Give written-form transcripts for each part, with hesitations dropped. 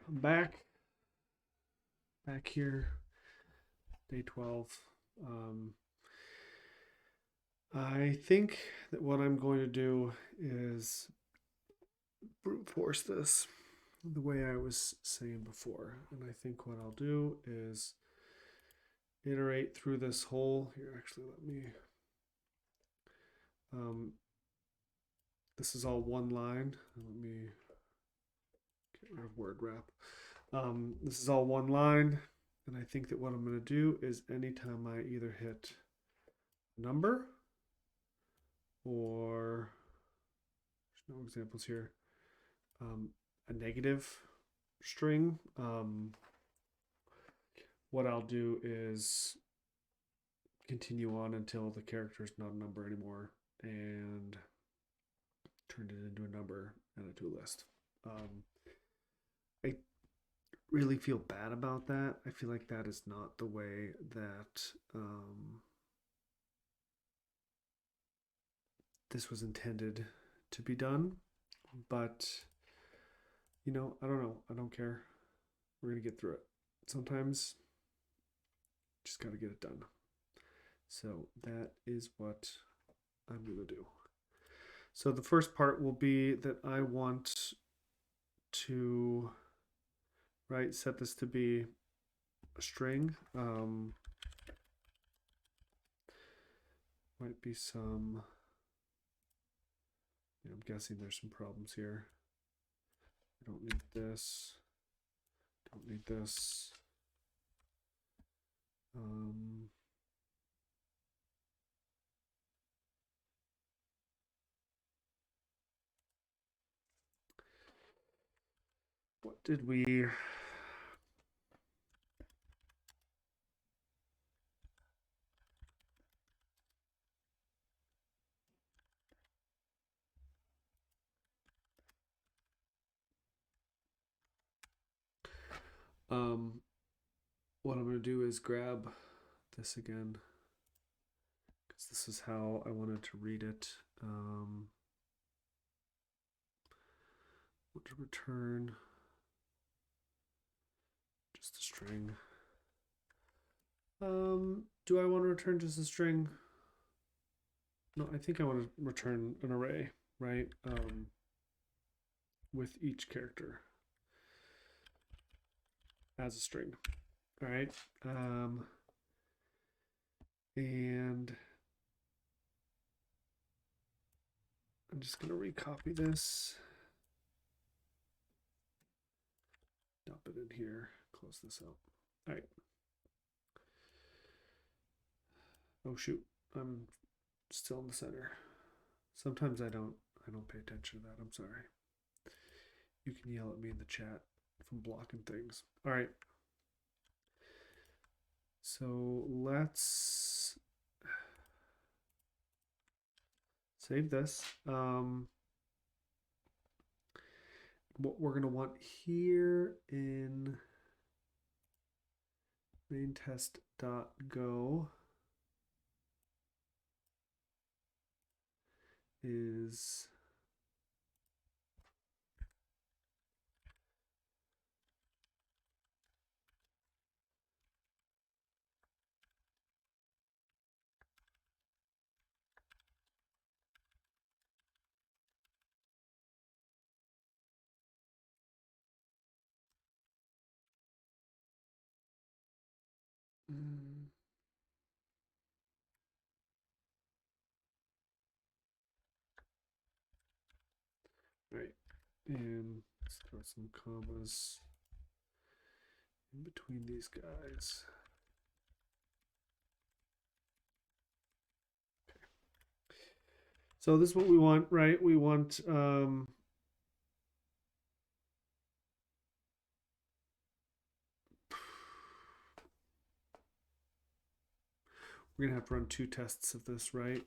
I'm back here, day 12. Um, I think that what I'm going to do is brute force this the way I was saying before. And I think what I'll do is iterate through this whole, here, actually, let me, um, this is all one line. Let me get rid of word wrap. This is all one line. And I think that what I'm going to do is anytime I either hit number or there's no examples here, a negative string, what I'll do is continue on until the character is not a number anymore and turn it into a number and a to list. I really feel bad about that. I feel like that is not the way that this was intended to be done. But, I don't know. I don't care. We're going to get through it. Sometimes just got to get it done. So that is what I'm going to do. So the first part will be that I want to, right, set this to be a string. Might be some, I'm guessing there's some problems here. I don't need this. Don't need this. What did we... what I'm going to do is grab this again because this is how I wanted to read it. Want to return just a string. Do I want to return just a string? No, I think I want to return an array, right? With each character as a string. All right. And I'm just going to recopy this. Dump it in here. Close this out. All right. Oh shoot, I'm still in the center. Sometimes I don't pay attention to that. I'm sorry. You can yell at me in the chat if I'm blocking things. All right. So let's save this. What we're going to want here in main test.go is right, and let's throw some commas in between these guys. Okay. So this is what we want, right? We want we're gonna have to run 2 tests of this, right?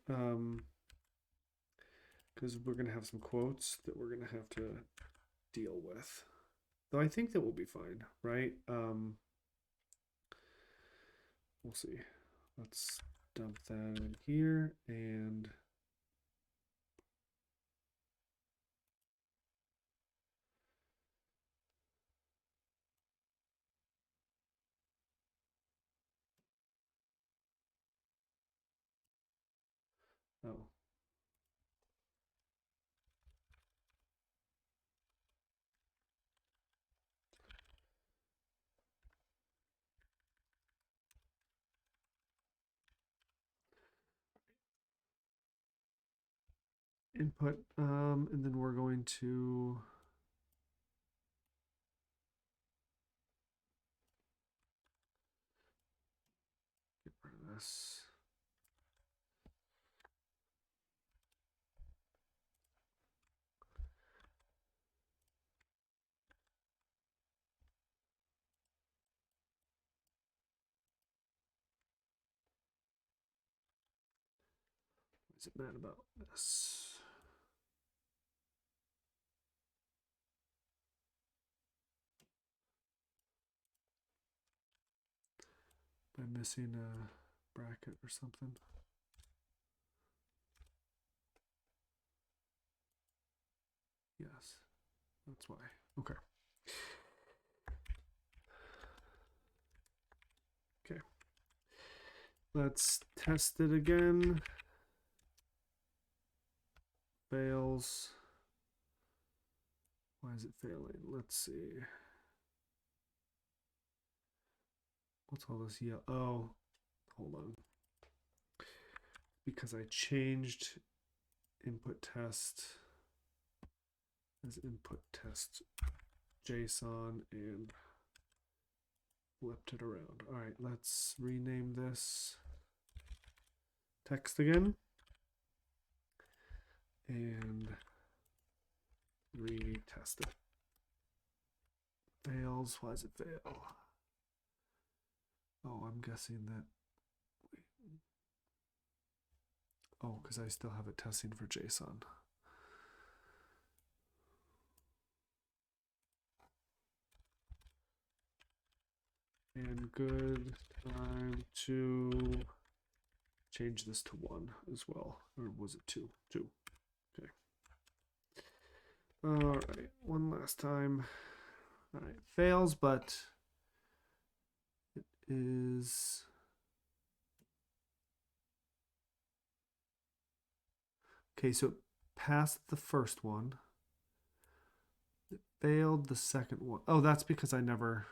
Because we're gonna have some quotes that we're gonna have to deal with. Though I think that will be fine, right? We'll see. Let's dump that in here and Oh. Input, and then we're going to get rid of this. What is it mad about this? By missing a bracket or something. Yes, that's why. Okay. Okay. Let's test it again. Fails. Why is it failing? Let's see. What's all this yellow? Oh, hold on. Because I changed input test as input test JSON and flipped it around. All right, let's rename this text again and retest it. Fails. Why does it fail? Oh, I'm guessing that. Oh, because I still have it testing for JSON. And good time to change this to 1 as well. Or was it 2? 2. Okay. All right, one last time. All right, fails, but it is. Okay, so it passed the first one. It failed the second one. Oh, that's because I never.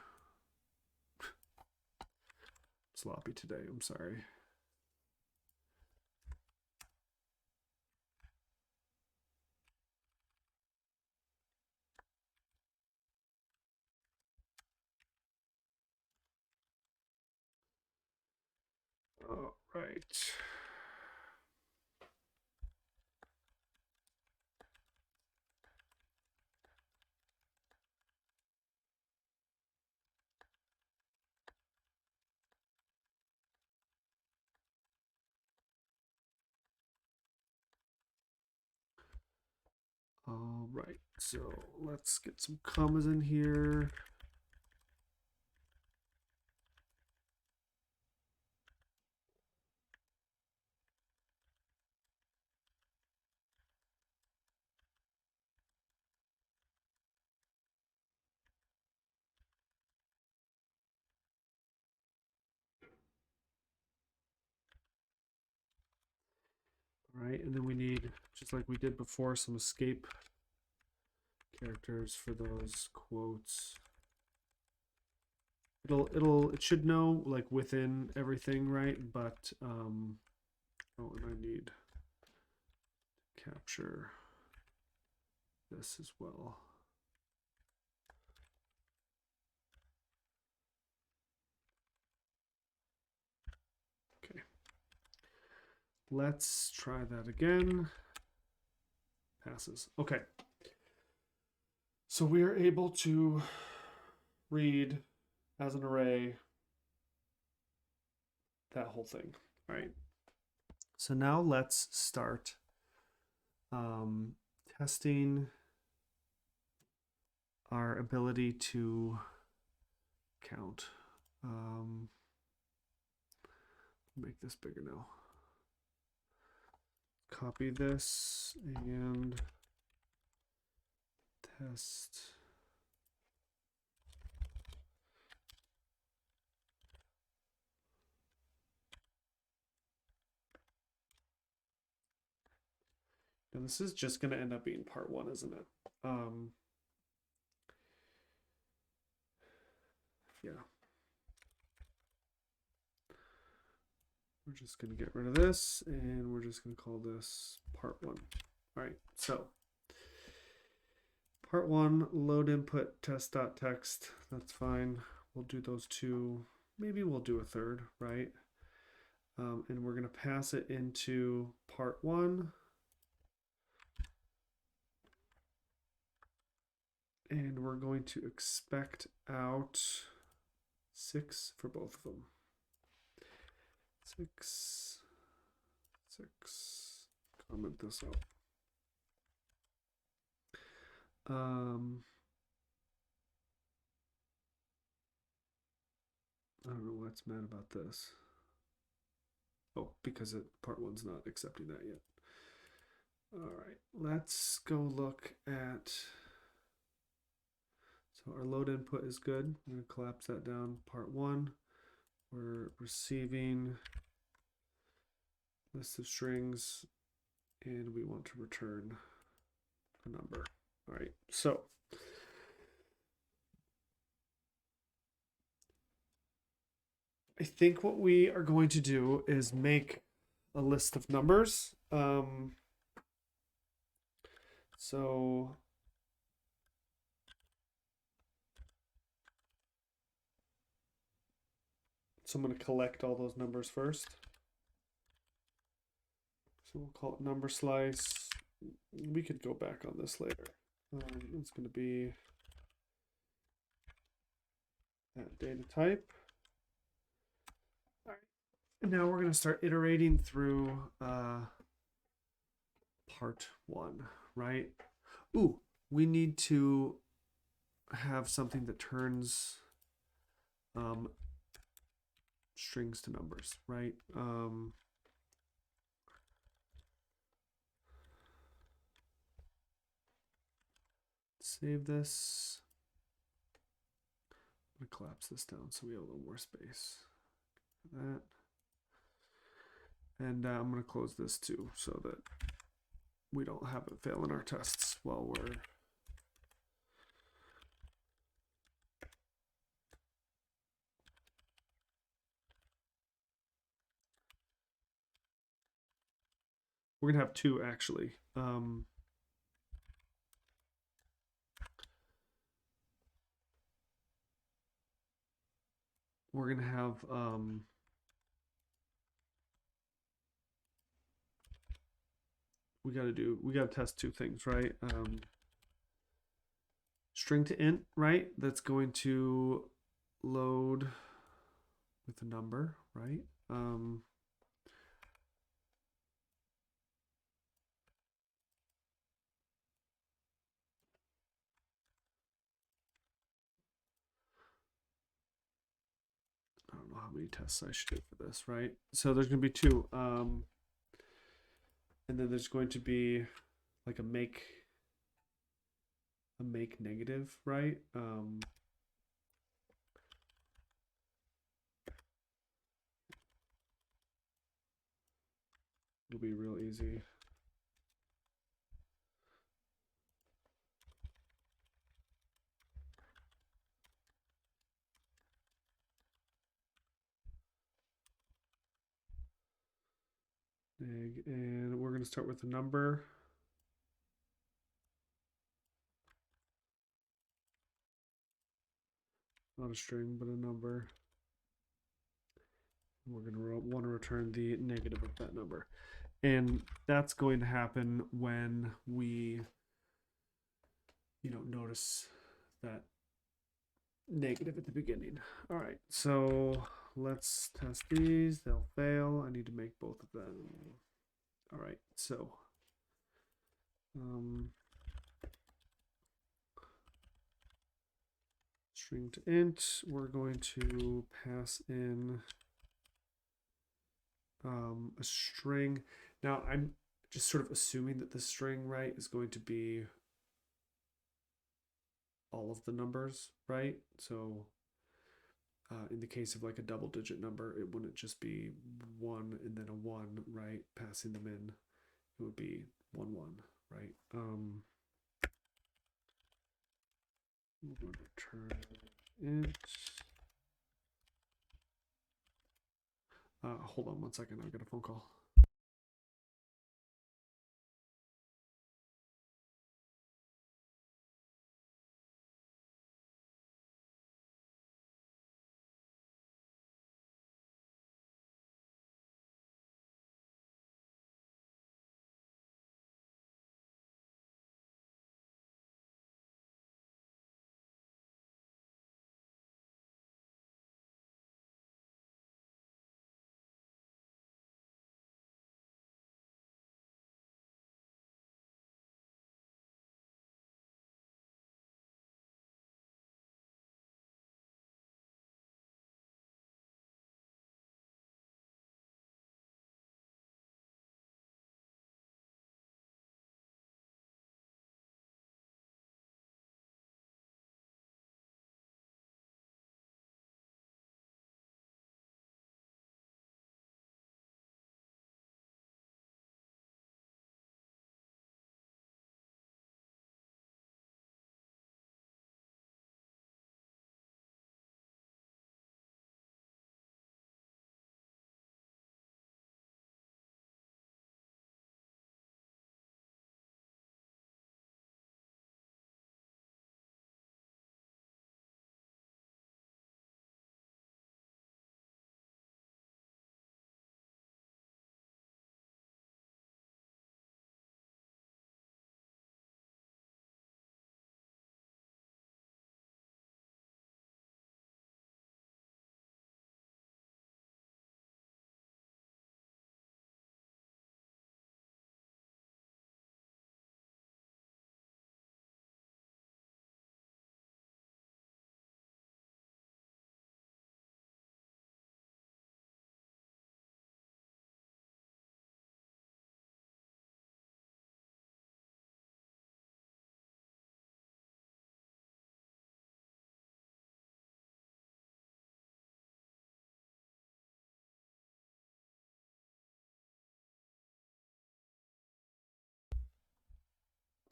Sloppy today, I'm sorry. All right. All right, so let's get some commas in here. All right, and then we need, just like we did before, some escape characters for those quotes. It should know like within everything, right? But oh, and I need to capture this as well. Okay. Let's try that again. Passes. Okay. So we are able to read as an array that whole thing. All right. So now let's start testing our ability to count. Make this bigger now. Copy this and test. And this is just going to end up being part 1, isn't it? Yeah. We're just going to get rid of this, and we're just going to call this part 1. All right, so part 1, load input test.text. That's fine. We'll do those two. Maybe we'll do a third, right? And we're going to pass it into part 1. And we're going to expect out 6 for both of them. 6, 6. Comment this out. I don't know what's mad about this. Oh, because part 1's not accepting that yet. All right, let's go look at. So our load input is good. I'm going to collapse that down. Part 1, we're receiving list of strings, and we want to return a number. All right, so I think what we are going to do is make a list of numbers. So I'm going to collect all those numbers first. So we'll call it number slice. We could go back on this later. It's going to be that data type. All right. And now we're going to start iterating through part 1, right? Ooh, we need to have something that turns strings to numbers, right? Save this. I'm going to collapse this down so we have a little more space. That. And I'm going to close this too so that we don't have it fail in our tests while we're going to have 2 actually. We're going to have we got to test 2 things, right? String to int, right? That's going to load with a number, right? I don't know how many tests I should do for this, right? So there's going to be 2. And then there's going to be like a make negative, right? It'll be real easy. And we're going to start with a number. Not a string, but a number. We're going to want to return the negative of that number. And that's going to happen when we, notice that negative at the beginning. All right, so let's test these. They'll fail. I need to make both of them. All right, so string to int, we're going to pass in a string. Now I'm just sort of assuming that the string, right, is going to be all of the numbers, right? So in the case of like a double digit number, it wouldn't just be 1 and then a 1, right? Passing them in, it would be 1 1, right? We're going to return int. Hold on 1 second. I'll get a phone call.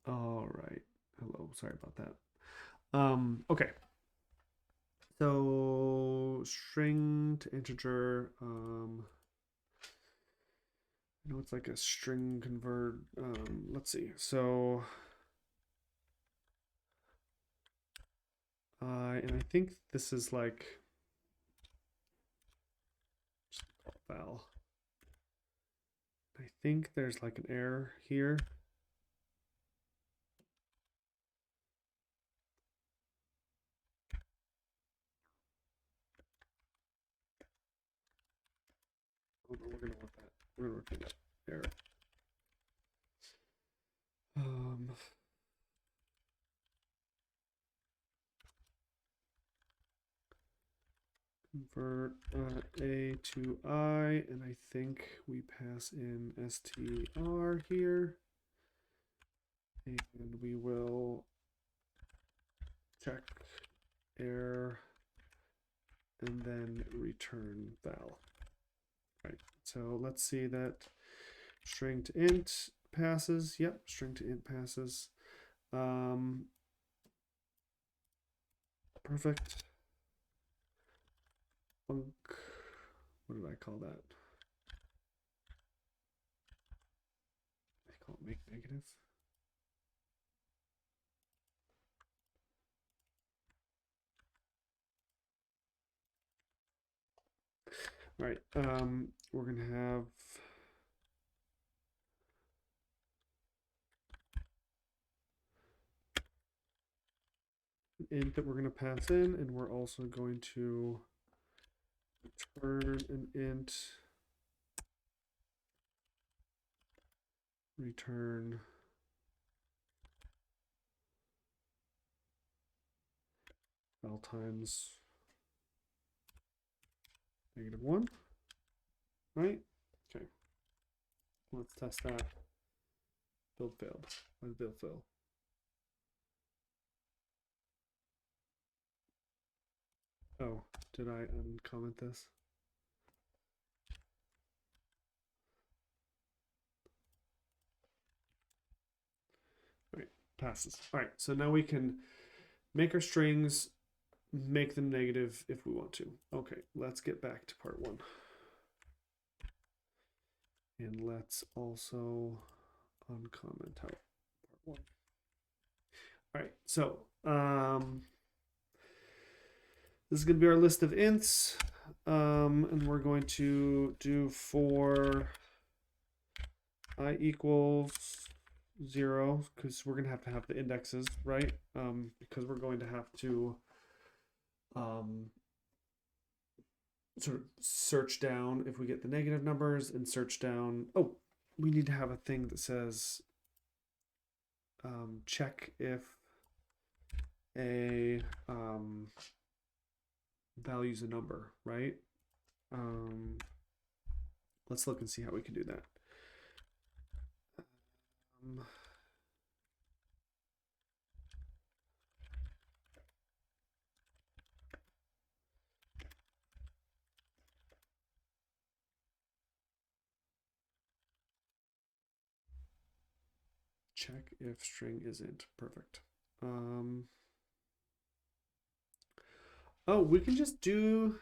All right. Hello. Sorry about that. Okay. So string to integer. I know it's like a string convert. Let's see. So and I think this is like val. I think there's like an error here. Oh, no, we're gonna want that. We're gonna return that error. Convert a to I, and I think we pass in str here, and we will check error and then return val. Right, so let's see that string to int passes. Yep, string to int passes. Perfect. Func. What did I call that? I call it make negative. All right, we're gonna have an int that we're gonna pass in, and we're also going to return an int, return val times -1, right? Okay, let's test that. Build failed. Why did build fail? Oh, did I uncomment this? Passes. All right, so now we can make our strings, make them negative if we want to. Okay, let's get back to part one. And let's also uncomment out part one. All right, so this is going to be our list of ints. And we're going to do for I equals 0, because we're going to have the indexes, right? Because we're going to have to sort of search down if we get the negative numbers and search down. Oh, we need to have a thing that says check if a value's a number, right? Let's look and see how we can do that. Check if string isn't perfect. Oh, we can just do.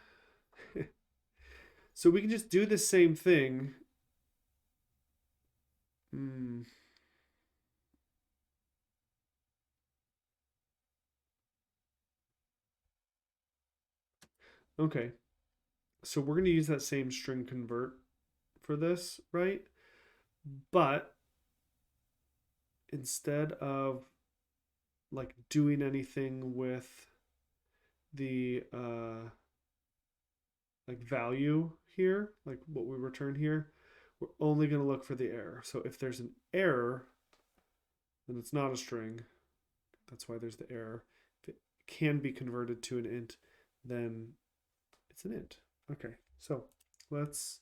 So we can just do the same thing. Okay. So we're going to use that same string convert for this, right? But instead of like doing anything with the like value here, like what we return here, we're only going to look for the error. So if there's an error, then it's not a string. That's why there's the error. If it can be converted to an int, then it's an int. Okay, so let's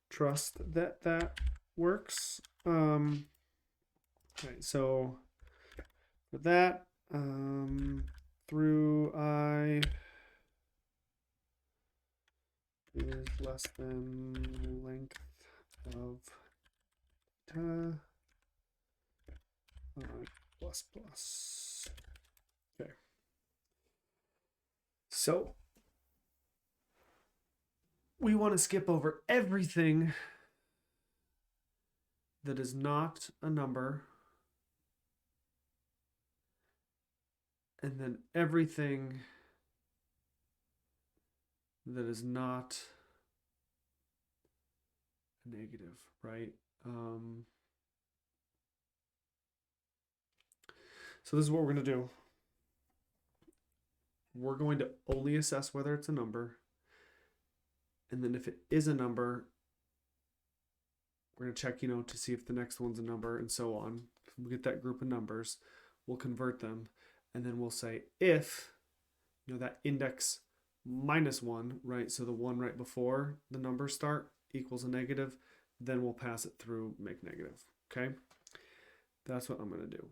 trust that that works. Okay, so for that, through I is less than length of data plus plus. Okay. So we want to skip over everything that is not a number, and then everything that is not a negative, right? So this is what we're going to do. We're going to only assess whether it's a number. And then if it is a number, we're going to check, to see if the next one's a number and so on. If we get that group of numbers, we'll convert them. And then we'll say if, that index -1, right? So the one right before the numbers start equals a negative, then we'll pass it through, make negative, okay? That's what I'm going to do.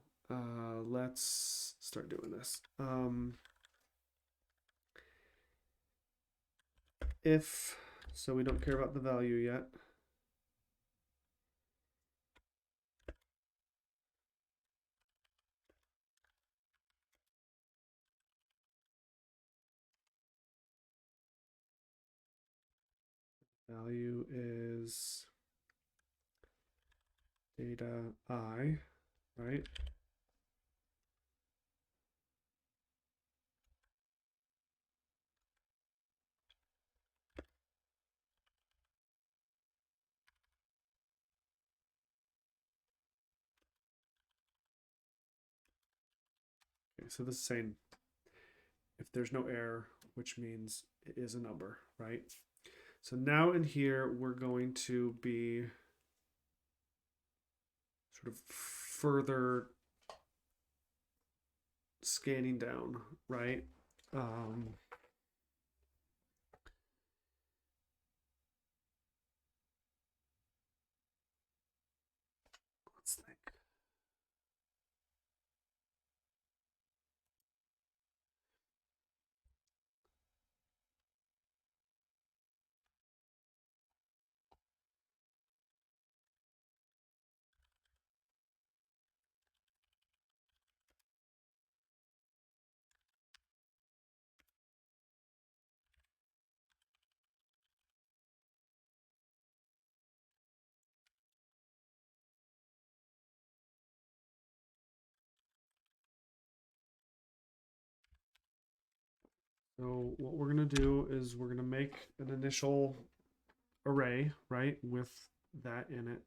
Let's start doing this. If, so we don't care about the value yet. Value is data I, right? Okay, so this is saying if there's no error, which means it is a number, right? So now in here, we're going to be sort of further scanning down, right? Let's think. So what we're going to do is we're going to make an initial array, right, with that in it.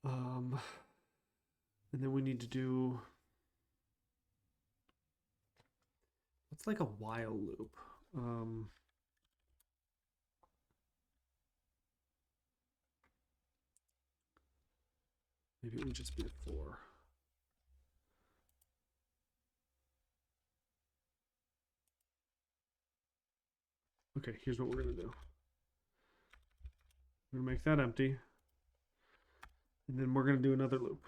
And then we need to do, what's like a while loop? Maybe it would just be a for. Okay, here's what we're going to do. We're going to make that empty. And then we're going to do another loop.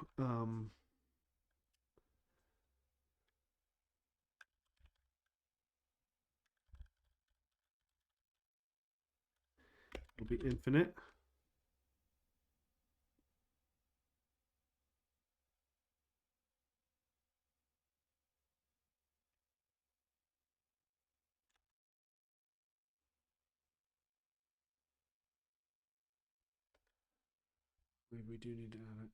It'll be infinite. Maybe we do need to add it.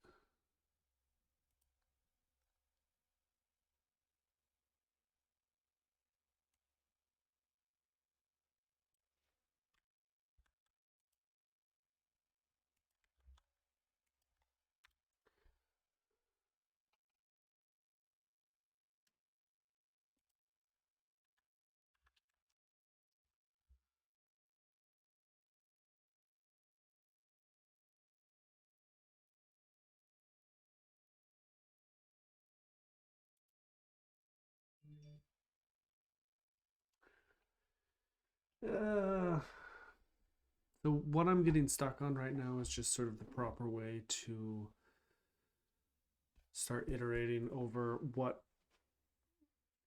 So what I'm getting stuck on right now is just sort of the proper way to start iterating over what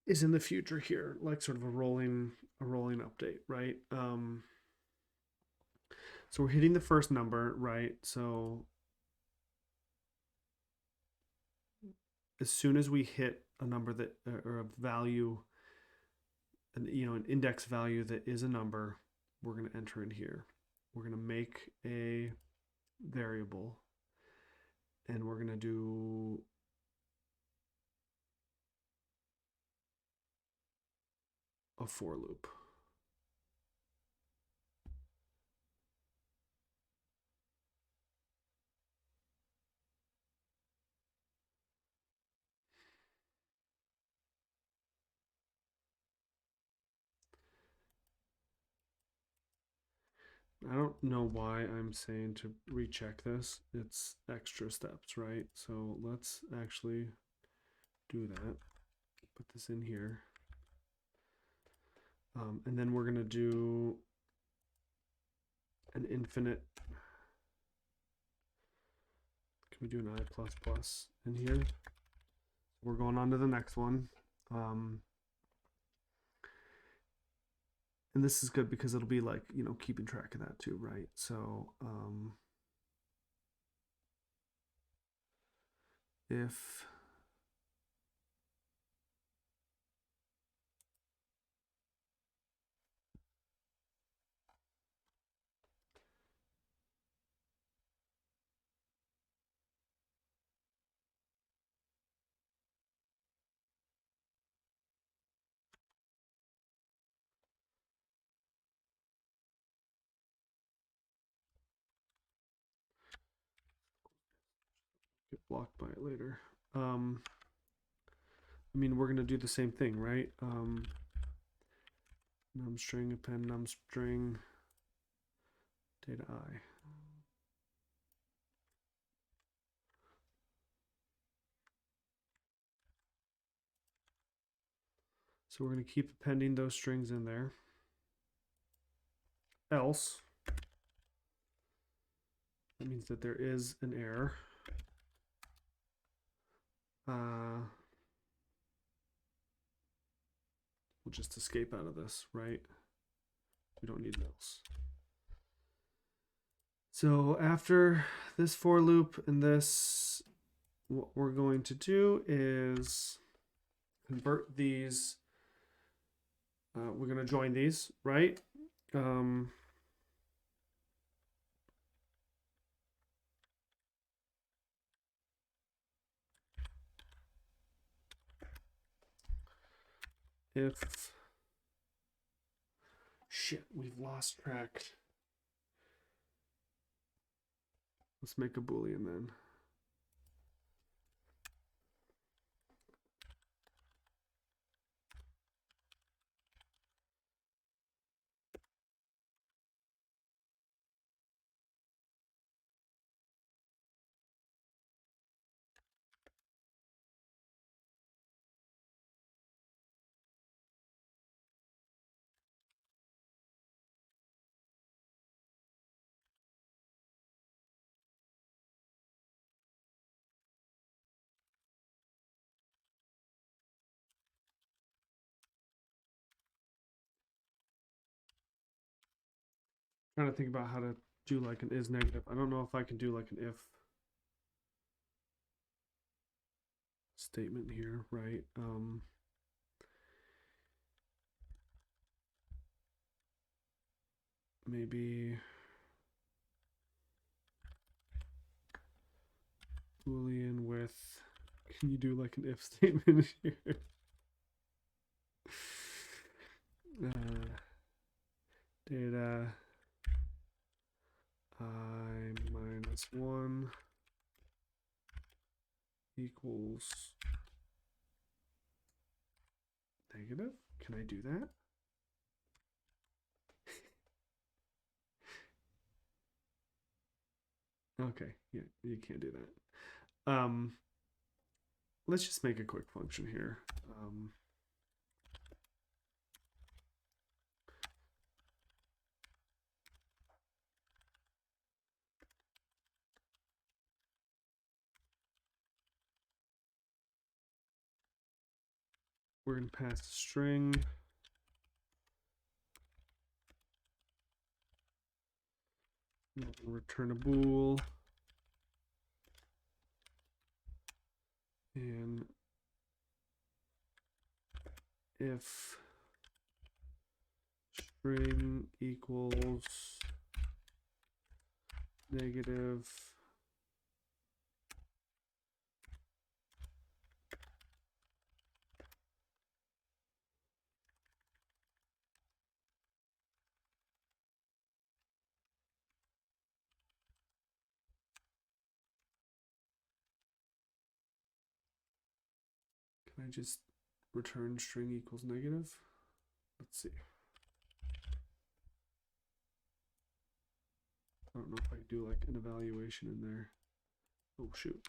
is in the future here, like sort of a rolling update, right? So we're hitting the first number, right? So as soon as we hit a number that or a value, an index value that is a number, we're going to enter in here. We're going to make a variable, and we're going to do a for loop. I don't know why I'm saying to recheck this. It's extra steps, right? So let's actually do that. Put this in here. And then we're going to do an infinite. Can we do an I++ in here? We're going on to the next one. And this is good because it'll be like, keeping track of that too, right? So if get blocked by it later. I mean, we're going to do the same thing, right? Num string append num string data I. So we're going to keep appending those strings in there. Else, that means that there is an error. We'll just escape out of this, right? We don't need else. So after this for loop and this, what we're going to do is convert these. We're going to join these, right? If Shit, we've lost track. Let's make a Boolean then. Trying to think about how to do like an is negative. I don't know if I can do like an if statement here, right? Maybe Boolean with, can you do like an if statement here? Data I minus 1 equals negative. Can I do that? Okay, yeah, you can't do that. Let's just make a quick function here. We're going to pass a string. Return a bool. And if string equals negative, can I just return string equals negative? Let's see. I don't know if I do like an evaluation in there. Oh, shoot.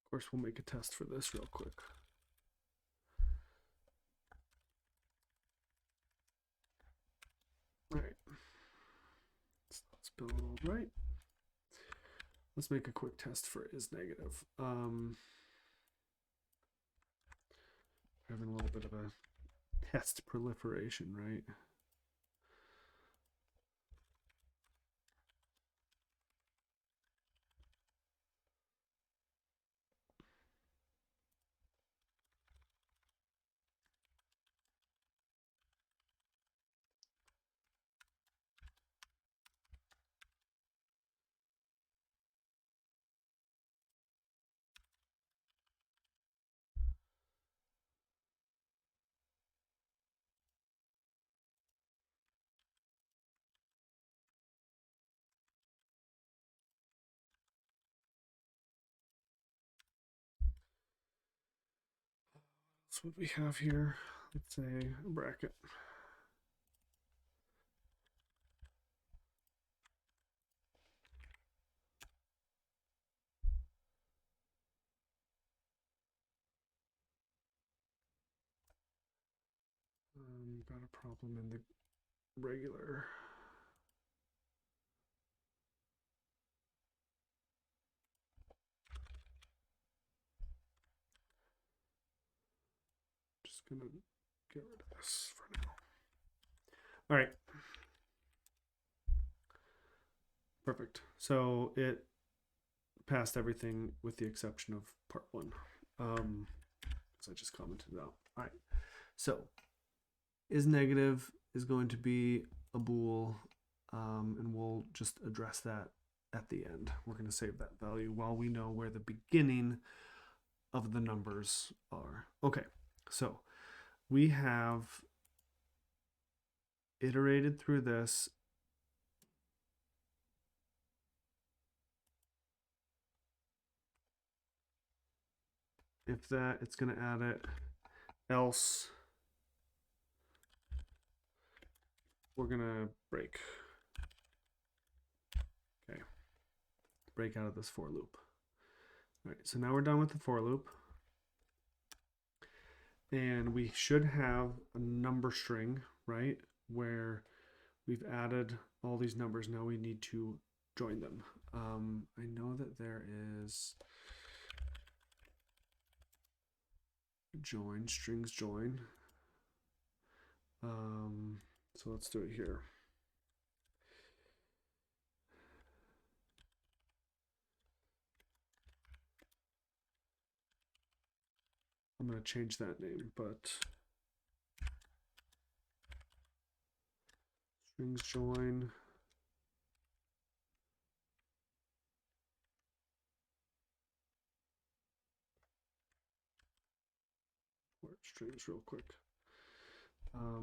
Of course, we'll make a test for this real quick. All right. So let's build it all right. Let's make a quick test for is negative. Having a little bit of a test proliferation, right? That's what we have here. Let's say a bracket. Got a problem in the regular. Just gonna get rid of this for now. All right. Perfect. So it passed everything with the exception of part 1. because I just commented it out. All right. So is negative is going to be a bool, and we'll just address that at the end. We're going to save that value while we know where the beginning of the numbers are. Okay, so we have iterated through this. If that, it's going to add it. Else, we're going to break. Okay, break out of this for loop. All right, so now we're done with the for loop. And we should have a number string, right, where we've added all these numbers. Now we need to join them. I know that there is join, strings join. So let's do it here. I'm going to change that name, but strings join. Strings real quick.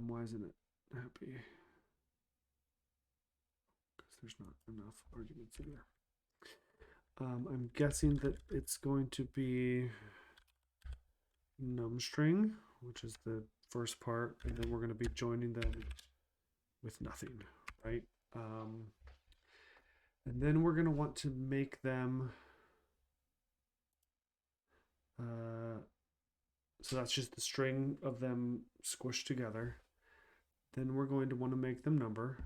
Why isn't it happy? Because there's not enough arguments in there. I'm guessing that it's going to be num string, which is the first part, and then we're going to be joining them with nothing, right? And then we're going to want to make them so that's just the string of them squished together. Then we're going to want to make them number.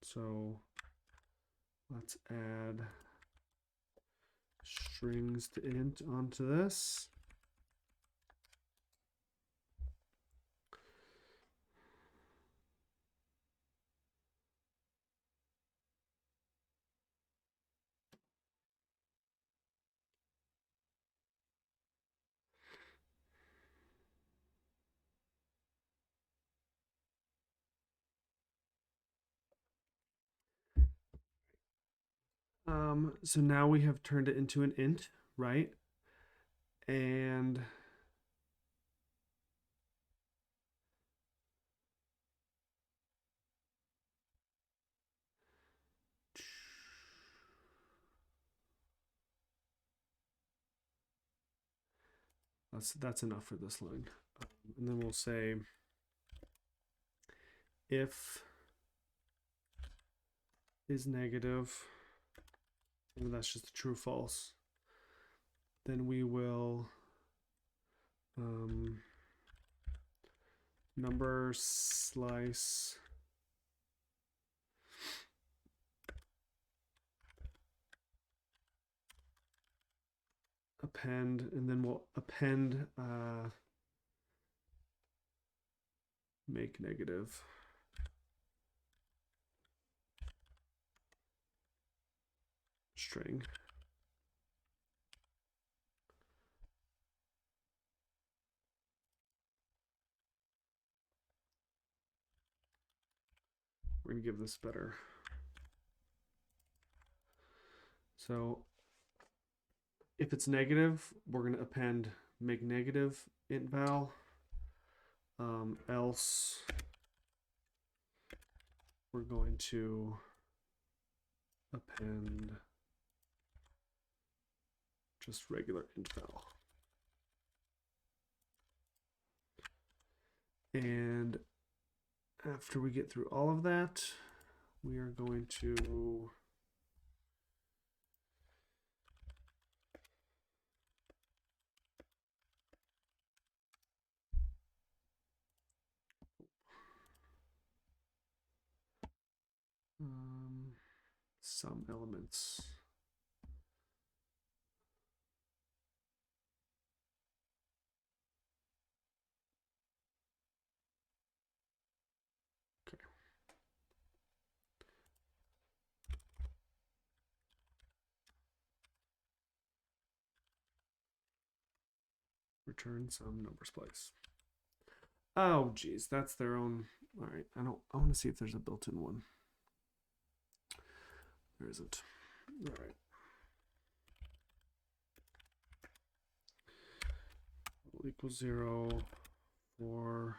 So let's add strings to int onto this. So now we have turned it into an int, right? And that's enough for this line. And then we'll say if is negative, and that's just a true false, then we will number slice append, and then we'll append make negative. String. We're going to give this better. So if it's negative, we're going to append make negative int val. Else we're going to append just regular int val. And after we get through all of that, we are going to some elements. Okay. return some numbers place. Oh, geez, that's their own. All right, I want to see if there's a built-in one. There isn't. All right. Equals 0 for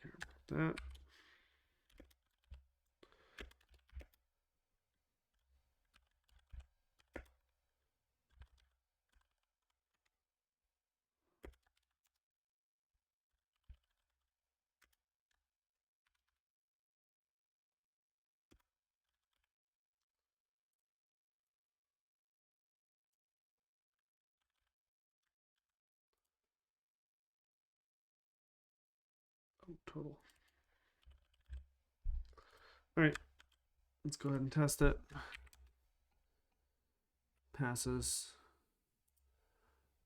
care about that. Oh, total. All right, let's go ahead and test it. Passes.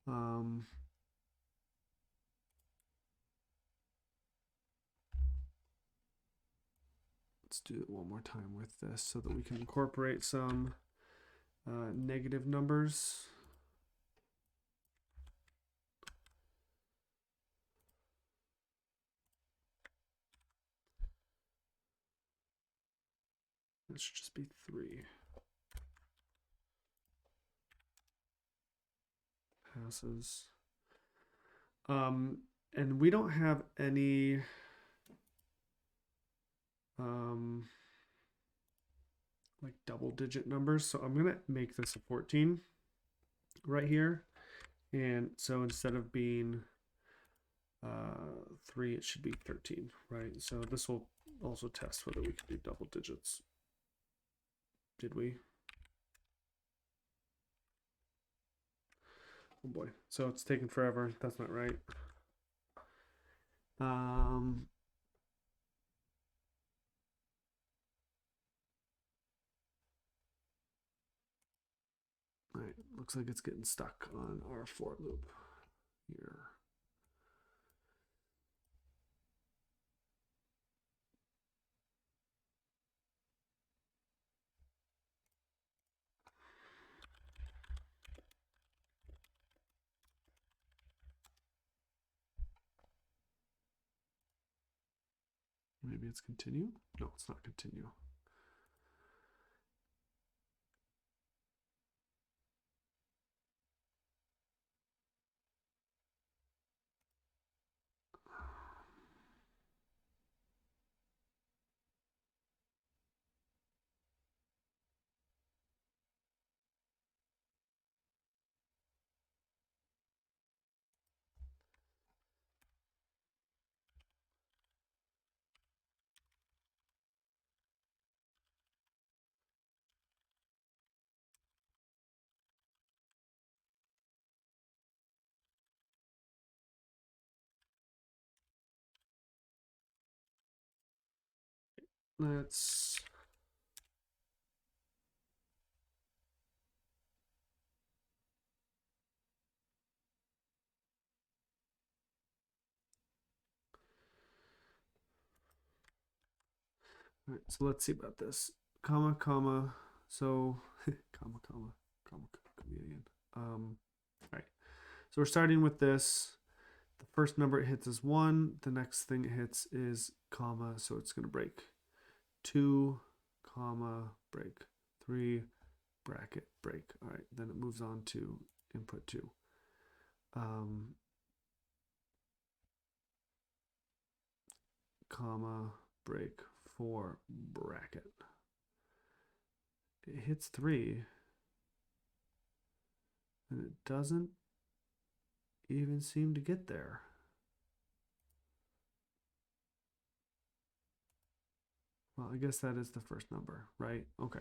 Let's do it one more time with this so that we can incorporate some negative numbers. That should just be 3. Passes. And we don't have any like double-digit numbers, so I'm gonna make this a 14 right here. And so instead of being 3, it should be 13, right? So this will also test whether we can do double digits. Did we? Oh boy, so it's taking forever. That's not right. All right, looks like it's getting stuck on our for loop here. Maybe it's continue? No, it's not continue. Let's all right, so let's see about this. Comma, comma. So comma, comma, comma, chameleon. All right. So we're starting with this. The first number it hits is 1. The next thing it hits is comma, so it's going to break. 2, comma, break. 3, bracket, break. All right, then it moves on to input 2. Comma, break, 4, bracket. It hits 3, and it doesn't even seem to get there. Well, I guess that is the first number, right? Okay.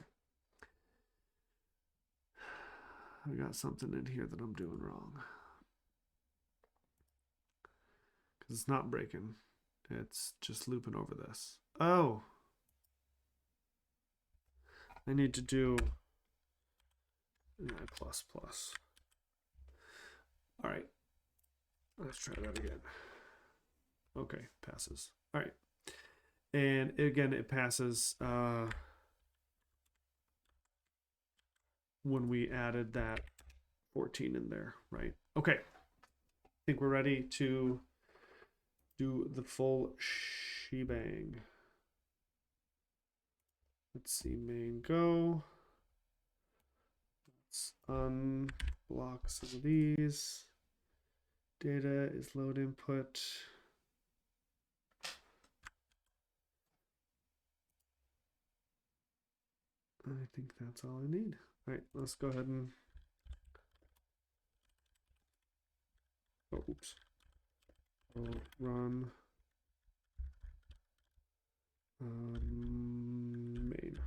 I got something in here that I'm doing wrong. Because it's not breaking. It's just looping over this. Oh. I need to do plus plus. All right. Let's try that again. Okay, passes. All right. And again, it passes when we added that 14 in there, right? Okay. I think we're ready to do the full shebang. Let's see, main go. Let's unblock some of these. Data is load input. I think that's all I need. All right, let's go ahead and. Oh, oops. We'll run main.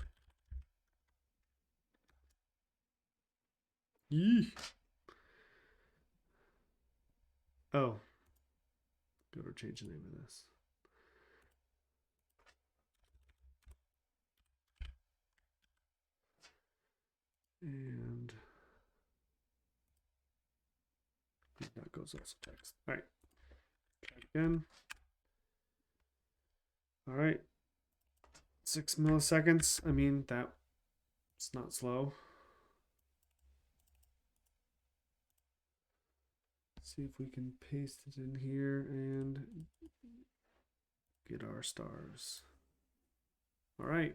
Yee. Oh, gotta change the name of this. And that goes also text. All right, try it again. All right, 6 milliseconds. I mean, that's not slow. See if we can paste it in here and get our stars. All right.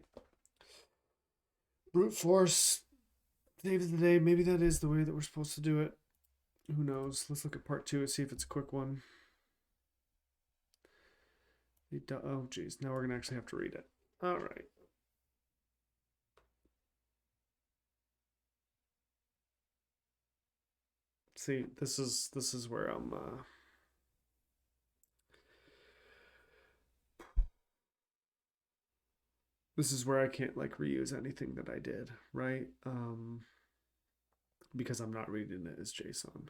Brute force. Save the day. Maybe that is the way that we're supposed to do it. Who knows? Let's look at part 2 and see if it's a quick one. Oh, geez. Now we're going to actually have to read it. All right. See, this is where I'm this is where I can't like reuse anything that I did, right? Because I'm not reading it as JSON.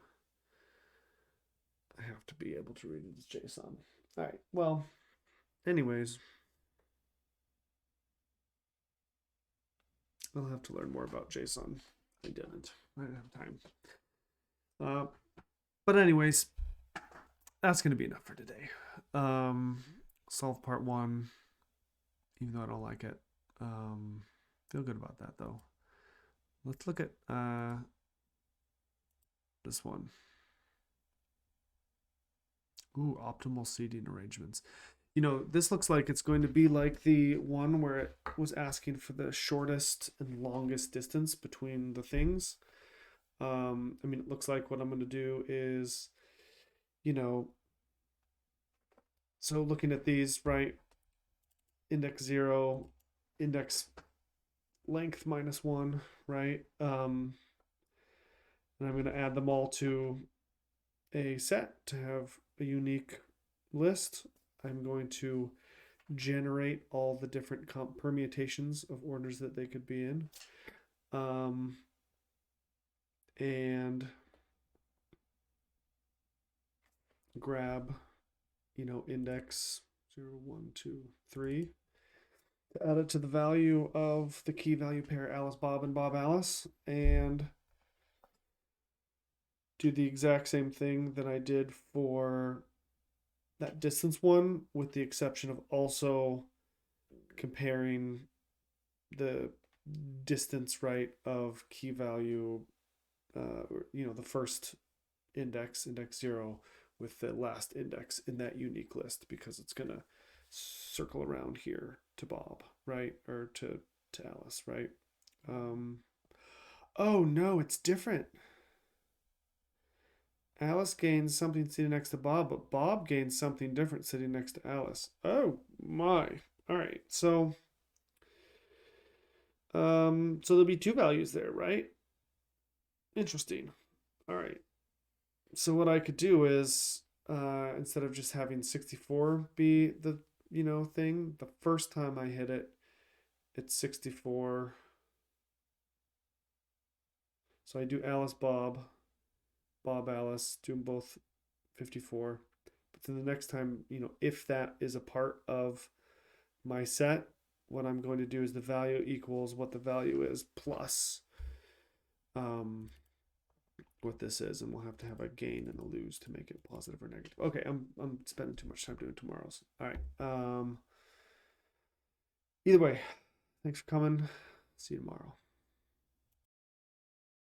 I have to be able to read it as JSON. All right. Well, anyways, I'll have to learn more about JSON. I didn't. I didn't have time. But anyways, that's going to be enough for today. Solve part 1, even though I don't like it. Feel good about that though. Let's look at this one. Ooh, optimal seating arrangements. You know, this looks like it's going to be like the one where it was asking for the shortest and longest distance between the things. I mean, it looks like what I'm going to do is, you know, so looking at these, right? Index 0, index length -1, right? And I'm going to add them all to a set to have a unique list. I'm going to generate all the different permutations of orders that they could be in. And grab, you know, index 0, 1, 2, 3 to add it to the value of the key value pair Alice Bob and Bob Alice, and do the exact same thing that I did for that distance one, with the exception of also comparing the distance, right, of key value, you know, the first index 0, with the last index in that unique list, because it's going to circle around here to Bob, right? Or to Alice, right? Oh no, it's different. Alice gains something sitting next to Bob, but Bob gains something different sitting next to Alice. Oh my. All right. So there'll be 2 values there, right? Interesting. All right. So what I could do is instead of just having 64 be the, you know, thing, the first time I hit it, it's 64. So I do Alice Bob, Bob Alice, do them both 54. But then the next time, you know, if that is a part of my set, what I'm going to do is the value equals what the value is plus what this is, and we'll have to have a gain and a lose to make it positive or negative. Okay, I'm spending too much time doing tomorrow's. All right. Either way, thanks for coming. See you tomorrow.